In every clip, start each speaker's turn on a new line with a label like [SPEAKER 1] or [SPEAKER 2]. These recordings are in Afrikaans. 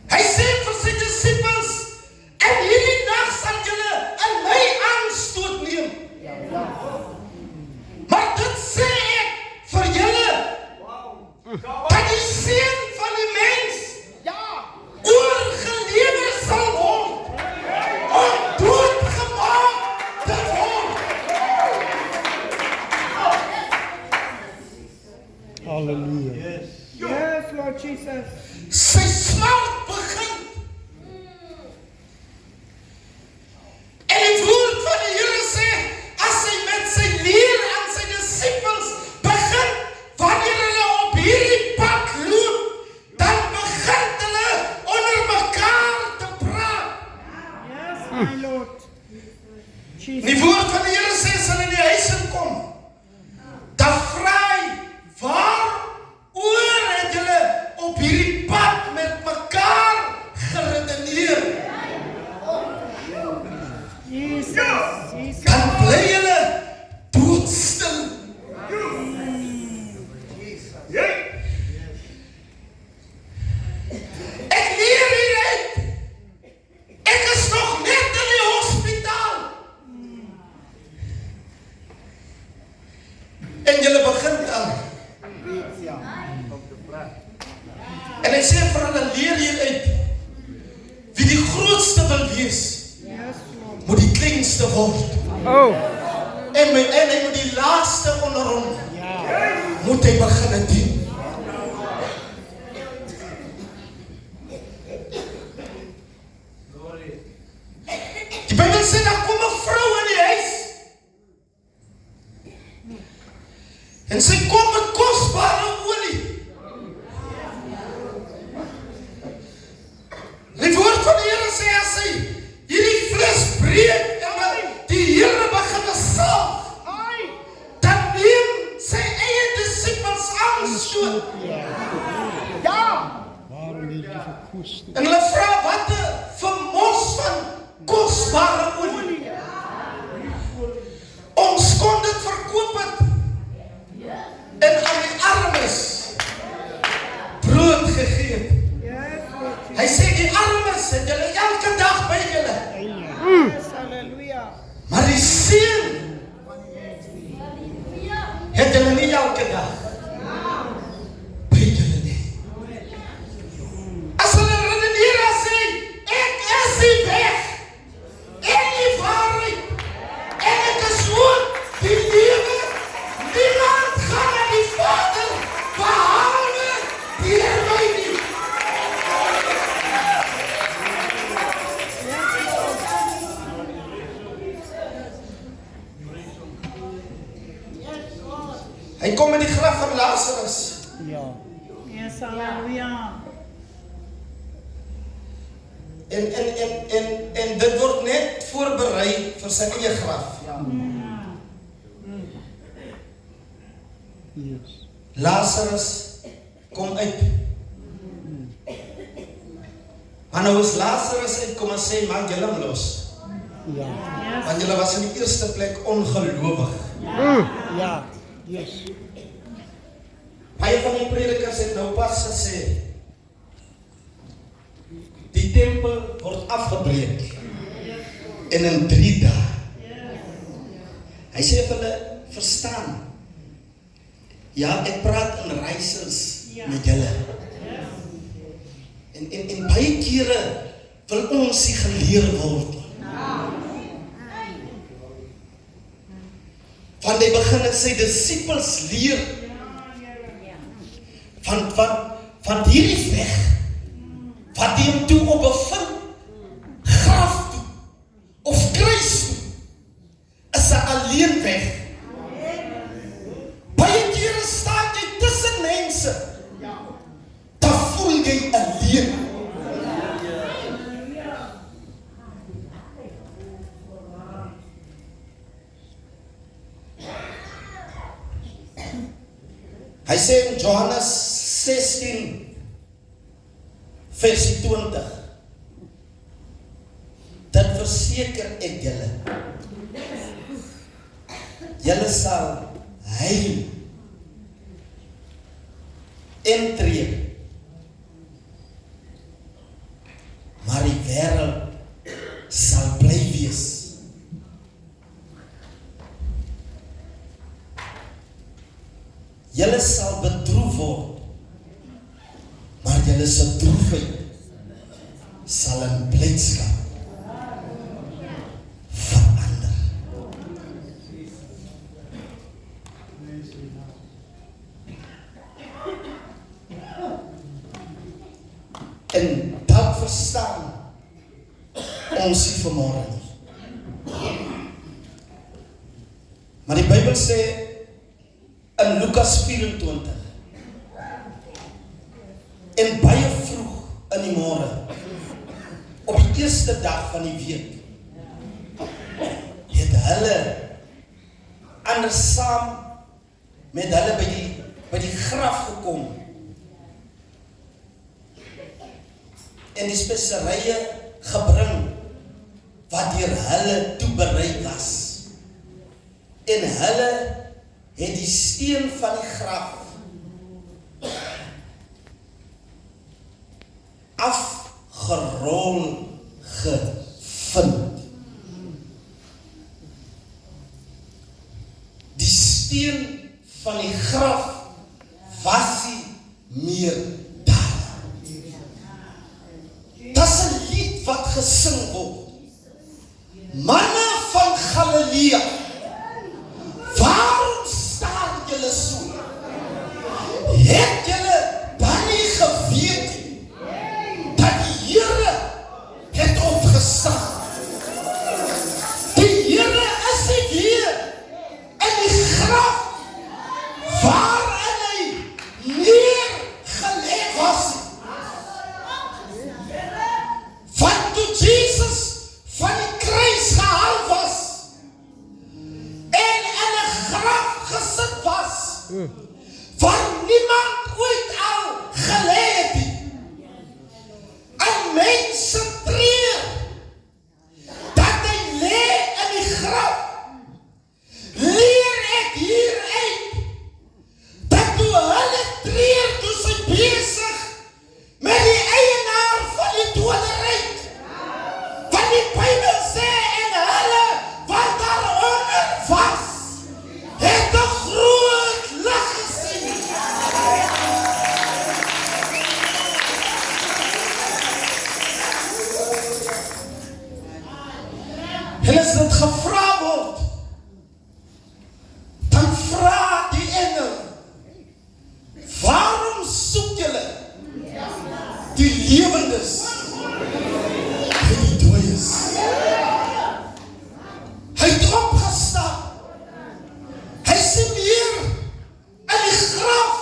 [SPEAKER 1] Hy sê vir sy disippels, en hierdie nag sal julle in my aanstoot neem. Maar dit sê ek vir julle, dat die seun van die mens oorgelewer sal word, om doodgemaak te word.
[SPEAKER 2] Hallelujah.
[SPEAKER 3] Yes, Lord Jesus.
[SPEAKER 1] Sy smart begin. En die woord van die Here sê, as hy met sy leer aan sy disippels begin, wanneer hulle op hierdie pad loop, dan begin hulle onder mekaar te praat.
[SPEAKER 3] Yes, my Lord.
[SPEAKER 1] Die
[SPEAKER 3] Jesus.
[SPEAKER 1] woord van die Here sê, as hulle in die huis inkom, dan vra hy, waaroor het julle op hierdie pad met mekaar geredeneer?
[SPEAKER 3] Jesus. Jesus.
[SPEAKER 1] Dan bly julle doodstil. Ek leer hieruit. Ek is nog net in die hospitaal. En julle begin dan. En ek sê vir hulle, leer hieruit. Wie die grootste wil wees,
[SPEAKER 3] Yes, Lord.
[SPEAKER 1] moet die kleinste word.
[SPEAKER 2] Oh.
[SPEAKER 1] En hy moet die laaste onder hom, moet hy begin dien. Die Bybel sê, daar kom 'n vrou in die huis. En sy kom met kosbare olie. Die woord van die Here sê, as hy hierdie fles breek en die Here begin salf, dan neem sy eie disippels aanstoot.
[SPEAKER 2] Waarom hierdie verkoester?
[SPEAKER 1] En hulle vra, wat 'n vermors van kosbare olie. Ons kon dit verkoop het en aan die armes brood gegee het.
[SPEAKER 3] Yes, Lord Jesus.
[SPEAKER 1] Hy sê die armes het julle elke dag by julle,
[SPEAKER 3] Yes, hallelujah.
[SPEAKER 1] maar die seun het julle nie elke dag by julle nie. As hulle redeneer en sê, ek is die weg en die waarheid en ek is ook die lewe, niemand gaan na die Vader behalwe deur my nie. Hy kom in die graf van Lazarus.
[SPEAKER 2] Ja.
[SPEAKER 3] Yes, hallelujah.
[SPEAKER 1] En dit word net voorberei vir sy eie graf.
[SPEAKER 2] Yes.
[SPEAKER 1] Lazarus kom uit. Maar nou is Lazarus uitkom en sê, maak julle hom los.
[SPEAKER 2] Ja.
[SPEAKER 1] Want julle was in die eerste plek ongelowig.
[SPEAKER 2] Ja. Yes.
[SPEAKER 1] Baie van die predikers het nou pas gesê, die tempel word afgebreek en in 3 dae. Hy sê vir hulle, verstaan, ja, ek praat in reisels met julle. En baie kere wil ons nie geleer word. Want hy begin het sy disippels leer van hierdie weg wat die hom toe op bevind, graf toe of kruis toe, is 'n alleen weg. Baie kere staan jy tussen mense, dan voel jy alleen. Hy sê in Johannes 16 vers 20, dat verseker ek julle, julle sal huil en tree. Maar die wêreld sal bly wees. Julle sal bedroef word, maar julle se droefheid sal in blydskap verander. En dat verstaan ons nie vanmôre nie. Maar die Bybel sê in Lukas 24, en baie vroeg in die môre, op die eerste dag van die week, het hulle anders saam met hulle by die graf gekom en die speserye gebring wat deur hulle toeberei was. En hulle het die steen van die graf afgerol gevind. Die steen van die graf was nie meer daar. Dis 'n lied wat gesing word. Manne van Galilea, waarom staan julle so? Het julle dan nie geweet dat die Here het opgestaan? Die Here is nie hier in die graf waarin hy neergelê was. Want toe Jesus van die kruis gehaal was en in 'n graf gesit was, waar niemand ooit al gelê het nie. 'n mens se treur dat hy lê in die graf, leer ek hieruit dat toe hulle treur, toe sy besig met die eienaar van die doderyk. Want die Bybel sê en hulle wat daaronder was, het 'n groot lig gesien. En as dit gevra word, dan vra die engel, waarom soek julle die lewendes en die dooies? Hy het opgestaan. Hy is nie meer in die graf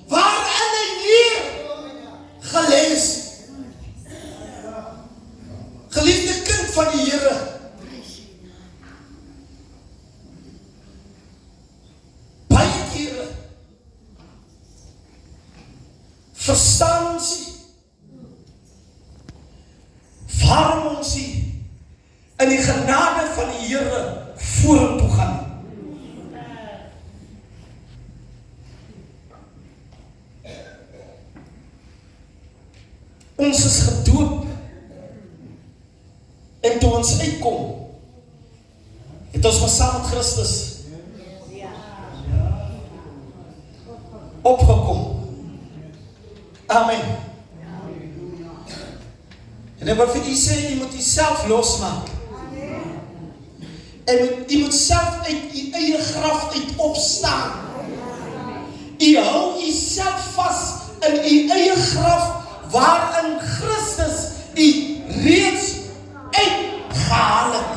[SPEAKER 1] waarin hy neer gelê is. Geliefde kind van die Here, baie kere verstaan ons nie waarom ons nie in die genade van die Here vorentoe gaan. Ons is gedoop en toe ons uitkom, het ons maar saam met Christus opgekom. Amen. En ek wil vir u sê, jy moet jouself losmaak. En jy moet self uit u eie graf uit opstaan. U hou jouself vas in u eie graf waarin Christus u reeds uitgehaal het.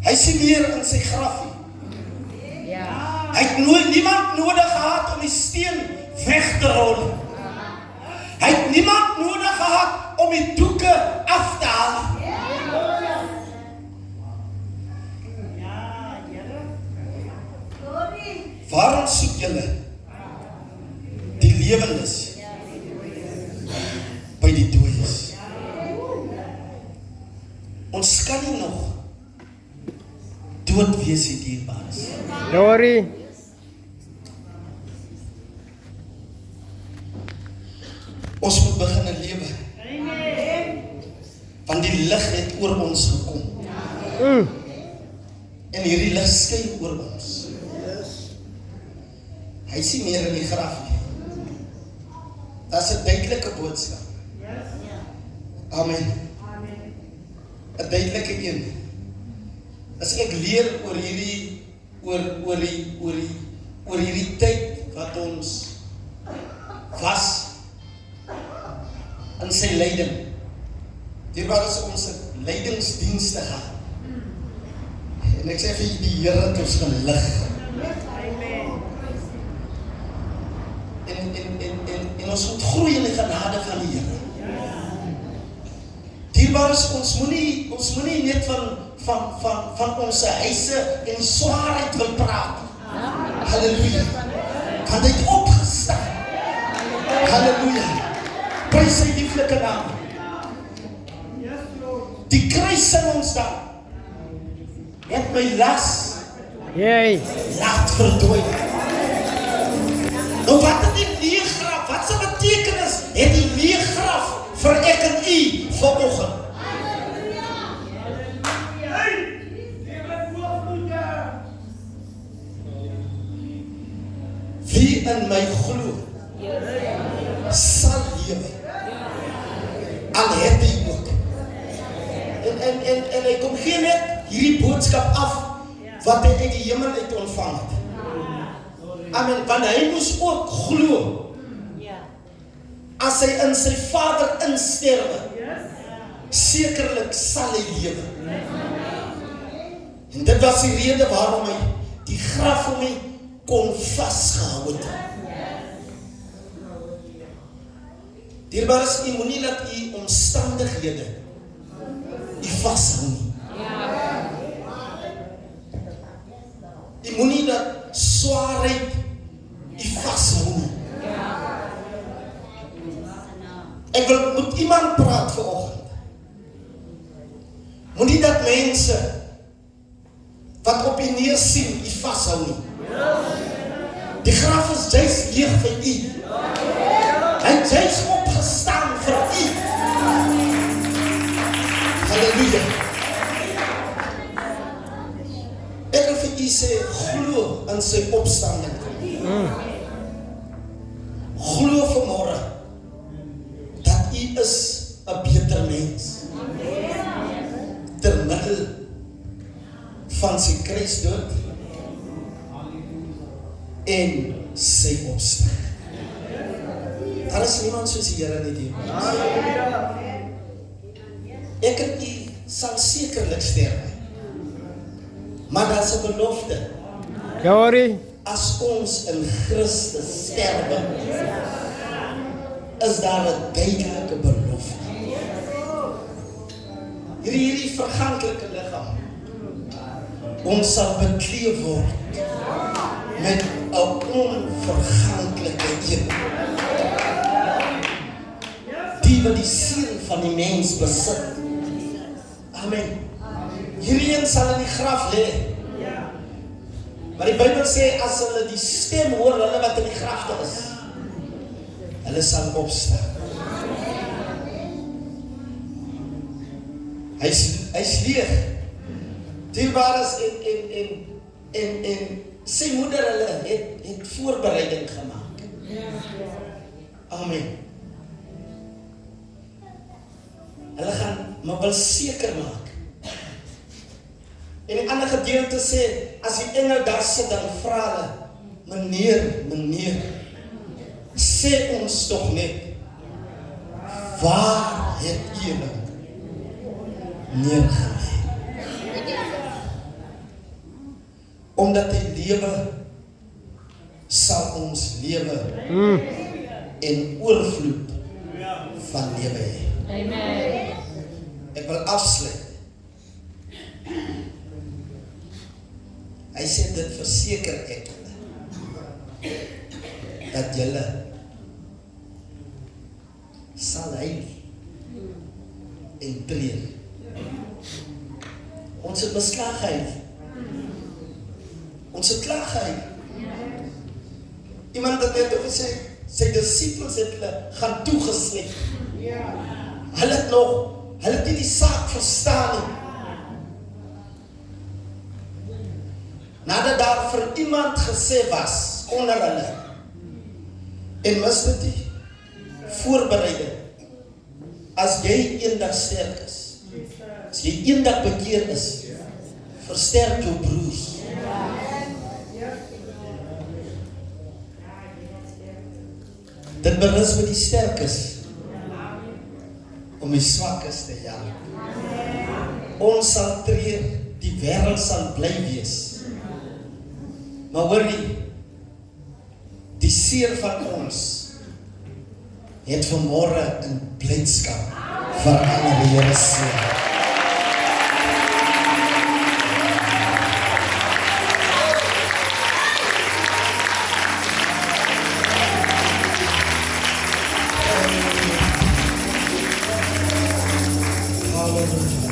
[SPEAKER 1] Hy is nie meer in sy graf nie. Hy het niemand nodig gehad om die steen weg te rol. Hy het niemand nodig gehad om die doeke af te haal. Waarom soek julle die lewendes by die dooies? Ons kan nie nog dood wees die dierbares.
[SPEAKER 2] Glory.
[SPEAKER 1] Ons moet begin lewe. Want die lig het oor ons gekom. En hierdie lig skyn oor ons. Hy is nie meer in die graf nie. Dat is 'n duidelike boodskap. Amen. 'n Duidelike een. As ek leer oor hierdie tyd wat ons was in sy lyding. Dierbaar is ons lydingsdienste gehad. En ek sê vir die Here het ons gelig. En ons moet groei in die genade van die Here. Dierbaar is ons moenie net van ons huise en die swaarheid wil praat. Halleluja. Want hy het opgestaan. Halleluja. Prys sy lieflike naam. Die kruis in ons dan het my las laat verdwyn. Nou wat het die leë graf, wat se betekenis het die leë graf vir ek en u vanoggend? Wie in my glo sal lewe, al het hy ook. En hy kom gee net hierdie boodskap af wat hy uit die hemel uit ontvang het. Amen, want hy moes ook glo as hy in sy Vader insterwe, sekerlik sal hy lewe. En dit was die rede waarom hy die graf om hy kon vasgehou het. Dierbaar is, u moenie dat u omstandighede u vashou nie. U moenie dat swaarheid u vashou nie. Ek wil met iemand praat vanoggend. Moenie dat mense wat op u neersien u vashou nie. Die graf is juist leeg vir u. Hy het juist opgestaan vir u. Halleluja. Ek wil vir u sê, glo in sy opstanding. Glo vanmôre dat u is 'n beter mens. Ter middel van sy kruisdood en sy opstanding. Daar is niemand soos die Here nie hier. Ek en u sal sekerlik sterwe. Maar dat is 'n belofte.
[SPEAKER 2] Glory.
[SPEAKER 1] As ons in Christus sterwe, is daar 'n duidelike belofte. Hierdie verganklike liggaam, ons sal bekleed word met 'n onverganklike een. Die wat die siel van die mens besit. Amen. Hierdie een sal in die graf lê. Maar die Bybel sê, as hulle die stem hoor, hulle wat in die grafte is, hulle sal opstaan. Hy's leeg. Dierbaar is en sy moeder hulle het voorbereiding gemaak. Amen. Hulle gaan maar wil seker maak. En die ander gedeelte sê, as die engel daar sit, dan vra hulle, meneer, sê ons tog net, waar het julle neergelê? Omdat hy lewe, sal ons lewe en oorvloed van lewe hê.
[SPEAKER 4] Amen.
[SPEAKER 1] Ek wil afsluit. Hy sê dit verseker ek julle, dat julle sal heilig en tree. Ons het beslag gehad. Ons het klaar gehuil. Iemand het net ook gesê, sy disciples het hulle gaan toegesnip. Hulle het nie die saak verstaan nie. Nadat daar vir iemand gesê was, onder hulle, en mis dit die voorbereiding, as jy eendag sterk is, as jy eendag bekeer is, versterk jou broers. Dit berus met die sterkes, om die swakkes te help. Ons sal treur, die wêreld sal bly wees. Maar hoor nie, die seer van ons het vanmôre in blydskap verander, die Here seer. Hallelujah.